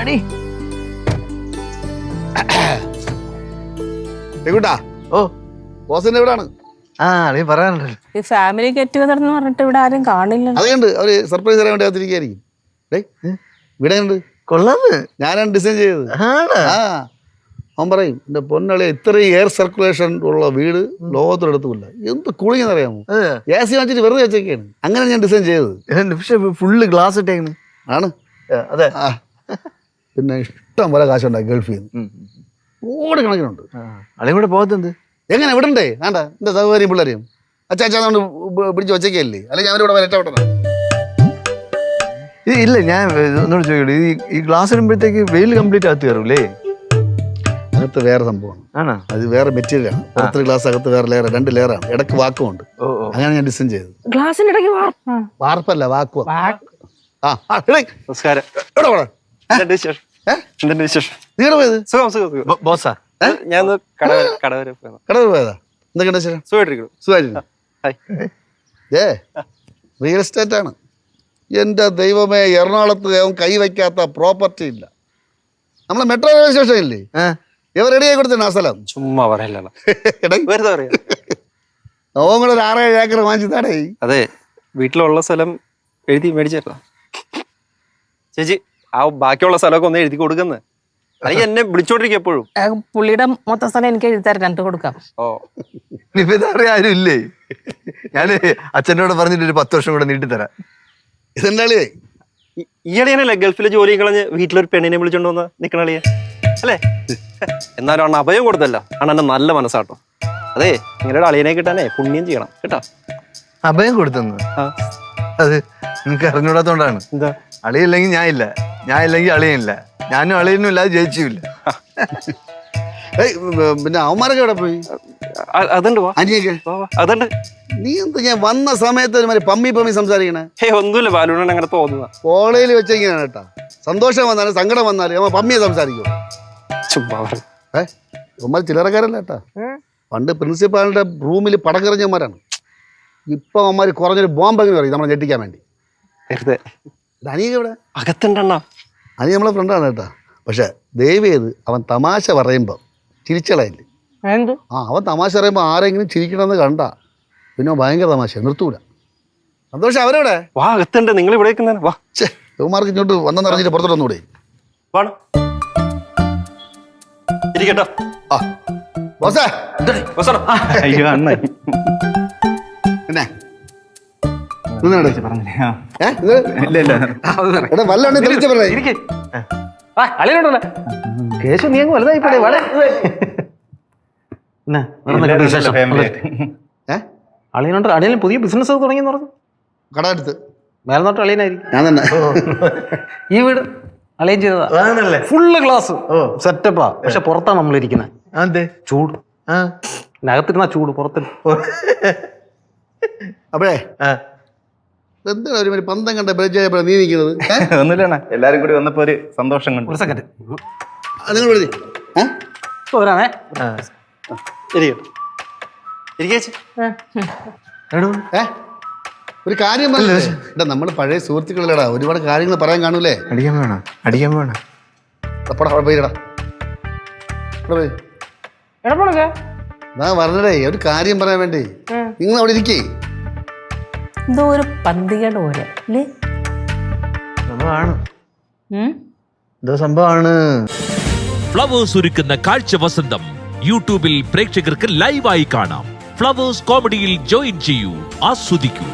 അടി ഓ ബോസിന്റെ എവിടാണ്? നീ പറയാനുണ്ടല്ലോ. ഈ ഫാമിലി ഗെറ്റ് ടുഗദർ എന്ന് പറഞ്ഞിട്ട് ഇവിടെ ആരും കാണില്ല. അതുകൊണ്ട് അവര് സർപ്രൈസ് തരാൻ വേണ്ടി അതിരിക്കായിരിക്കും. ഇവിടെ ഉണ്ട് കൊള്ളാന്ന്. ഞാനാണ് ഡിസൈൻ ചെയ്തത്. അവൻ പറയും എന്റെ പൊന്നളി ഇത്രയും എയർ സർക്കുലേഷൻ ഉള്ള വീട് ലോകത്തിലെടുത്തുമില്ല. എന്ത് കൂളിംഗ് എന്നറിയാമോ? AC വാങ്ങിച്ചിട്ട് വെറുതെ വെച്ചൊക്കെയാണ്. അങ്ങനെ ഞാൻ ഡിസൈൻ ചെയ്തത്. പക്ഷെ ഫുള്ള് ഗ്ലാസ് ഇട്ടേന്ന് ആണ്. അതെ. പിന്നെ ഇഷ്ടം പോലെ കാശുണ്ടായി ഗൾഫിൽ നിന്ന്. ഓട് കണക്കിനുണ്ട്. അളിയും കൂടെ പോകത്തെന്ത്? എങ്ങനെ വിടണ്ടേ? വേണ്ട എന്റെ സഹോദരിയും പിള്ളേരെയും അച്ചാച്ചാന്ന് പിടിച്ച് വെച്ചേക്കല്ലേ? അല്ലെങ്കിൽ അവരിവിടെ വരട്ടപ്പെട്ടതാ. ഇല്ല ഞാൻ ഒന്നുകൂടെ ചോദിക്കട്ടെ, ഈ ഗ്ലാസ് ഇടുമ്പോഴത്തേക്ക് വെയിൽ കംപ്ലീറ്റ് അകത്ത് കയറൂലേ? അകത്ത് വേറെ സംഭവമാണ്. അത് വേറെ മെറ്റീരിയലാണ്. പുറത്തൊരു ഗ്ലാസ് അകത്ത് വേറെ ലെയർ, 2 ലെയറാണ്. ഇടക്ക് വാക്കുമുണ്ട്. അങ്ങനെ ഞാൻ ഡിസൈൻ ചെയ്തത്. ഗ്ലാസിനിടയ്ക്ക് വാർപ്പല്ല, വാക്കുവാ. നമസ്കാരം. നീടെ പോയത് ബോസാ? ഞാൻ കടവരെ പോയതാ. എന്തൊക്കെയുണ്ട് ശരി? സുഖമായിരിക്കുന്നു. റിയൽ എസ്റ്റേറ്റ് ആണ്. എൻ്റെ ദൈവമേ, എറണാകുളത്ത് അവൻ കൈവയ്ക്കാത്ത പ്രോപ്പർട്ടി ഇല്ല. നമ്മളെ മെട്രോ റെയിൽവേ സ്റ്റേഷൻ ഇല്ലേ, ഇവ റെഡി ആയി കൊടുത്തിട്ടുണ്ട് ആ സ്ഥലം. ചുമ്മാ പറയല്ലോ. ഓൻ കൂടെ ഒരു 6-7 ഏക്കർ വാങ്ങിച്ചതാടേ. അതെ, വീട്ടിലുള്ള സ്ഥലം എഴുതി മേടിച്ചേട്ടാ ചേച്ചി. ആ ബാക്കിയുള്ള സ്ഥലമൊക്കെ ഒന്ന് എഴുതി കൊടുക്കുന്നത്. അല്ലെങ്കിൽ എന്നെ വിളിച്ചോണ്ടിരിക്കും എപ്പോഴും. പുള്ളിയുടെ മൊത്തം സ്ഥലം എനിക്ക് എഴുതാറ് 2 കൊടുക്കാം. ഇതറിയ ആരും ഇല്ലേ? ഞാന് അച്ഛനോട് പറഞ്ഞിട്ട് ഒരു 10 വർഷം കൂടെ നീട്ടിത്തരാം. ഇതെന്താളിയേ? ഈയിടെയാണല്ലേ ഗൾഫിലെ ജോലി കളഞ്ഞ് വീട്ടിലൊരു പെണ്ണിനെ വിളിച്ചോണ്ട് വന്ന് നിക്കണളിയെ അല്ലേ? എന്നാലും അണ്ണ അഭയം കൊടുത്തല്ലോ. അണ്ണന്റെ നല്ല മനസ്സാട്ടോ. അതെ, ഇങ്ങനെ ഒരു അളിയനെ കിട്ടാനേ പുണ്യം ചെയ്യണം കേട്ടോ. അഭയം കൊടുത്തെന്ന്? അത് നിനക്ക് അറിഞ്ഞൂടാത്തോണ്ടാണ്. എന്താ? അളിയില്ലെങ്കിൽ ഞാനില്ല, ഞാനില്ലെങ്കിൽ അളിയനില്ല, ഞാനും അളിയനും ഇല്ലാതെ ജയിച്ചില്ല. പിന്നെ അവന്മാരൊക്കെ എവിടെ പോയി? അതുണ്ട് അതുണ്ട്. നീ എന്താ ഞാൻ വന്ന സമയത്ത് ഒരു പമ്മി സംസാരിക്കണേ? ഒന്നുമില്ല, ബാലുണ്ണൻ അങ്ങനെ തോന്നുക. കോളേജിൽ വെച്ചെങ്ങനെയാണ് കേട്ടാ. സന്തോഷം വന്നാലും സങ്കടം വന്നാലും അവൻ പമ്മിയെ സംസാരിക്കും. അവന്മാർ ചില്ലറക്കാരല്ല കേട്ടാ. പണ്ട് പ്രിൻസിപ്പാളിന്റെ റൂമിൽ പടക്കെറിഞ്ഞവന്മാരാണ്. ഇപ്പൊ അവന്മാർ കുറഞ്ഞൊരു ബോംബെങ്ങനെ പറയും നമ്മളെ ഞെട്ടിക്കാൻ വേണ്ടി. അനിയ ഇവിടെ അകത്തുണ്ടെണ്ണ. അനി നമ്മളെ ഫ്രണ്ടാണ് കേട്ടാ. പക്ഷെ ദയവേത് അവൻ തമാശ പറയുമ്പോ ചിരിച്ചളയില്ലേ? അവൻ തമാശ പറയുമ്പോ ആരെങ്കിലും ചിരിക്കണമെന്ന് കണ്ട പിന്നെ ഭയങ്കര തമാശ നിർത്തൂല. സന്തോഷം അവരെവിടെ? വാ, അകത്തുണ്ട്. നിങ്ങൾ ഇവിടെ വാ. യുവമാർക്ക് ഇങ്ങോട്ട് വന്നെന്ന് അറിഞ്ഞിട്ട് പുറത്തോട്ടൊന്നുകൂടെ ഇരിക്കട്ടോ. പിന്നെ കേശു നീ അങ്ങ് വലുതായി പോടെ. അളിയനുണ്ട്. അളിയൻ പുതിയ ബിസിനസ് തുടങ്ങിയെന്ന് പറഞ്ഞു. കട എടുത്ത് മേൽനോട്ട് അളിയനായിരിക്കും. ഞാൻ തന്നെ. ഈ വീട് അളിയൻ ചെയ്തതാ. ഫുള്ള് ഗ്ലാസ് സെറ്റപ്പാ. പക്ഷെ പുറത്താണ് നമ്മൾ ഇരിക്കുന്നത്. അതെ, ചൂട്. അകത്തിരുന്ന ചൂട്, പുറത്ത്. അപ്പഴേ എന്താണ് ഒരു പന്തം കണ്ട ബ്രേജ് നീ നിൽക്കുന്നത്? ഒന്നുമില്ല, എല്ലാരും കൂടി വന്നപ്പോ ഒരു സന്തോഷം കണ്ടു. ഒരു സെക്കൻഡ് നിങ്ങൾ പോരാണേ. ഒരു കാര്യം പറഞ്ഞില്ല, നമ്മൾ പഴയ സുഹൃത്തുക്കളല്ലടാ. ഒരുപാട് കാര്യങ്ങൾ പറയാൻ കാണൂലേ? അടിക്കാൻ വേണം. പറഞ്ഞടേ ഒരു കാര്യം പറയാൻ വേണ്ടി. നിങ്ങൾ അവിടെ ഇരിക്കേ. എന്തോ ഒരു പന്തികേട് പോലെ അല്ലേ? സംഭവമാണ്. ഫ്ലവേഴ്സ് ഒരുക്കുന്ന കാഴ്ച വസന്തം യൂട്യൂബിൽ പ്രേക്ഷകർക്ക് ലൈവായി കാണാം. ഫ്ലവേഴ്സ് കോമഡിയിൽ ജോയിൻ ചെയ്യൂ, ആസ്വദിക്കൂ.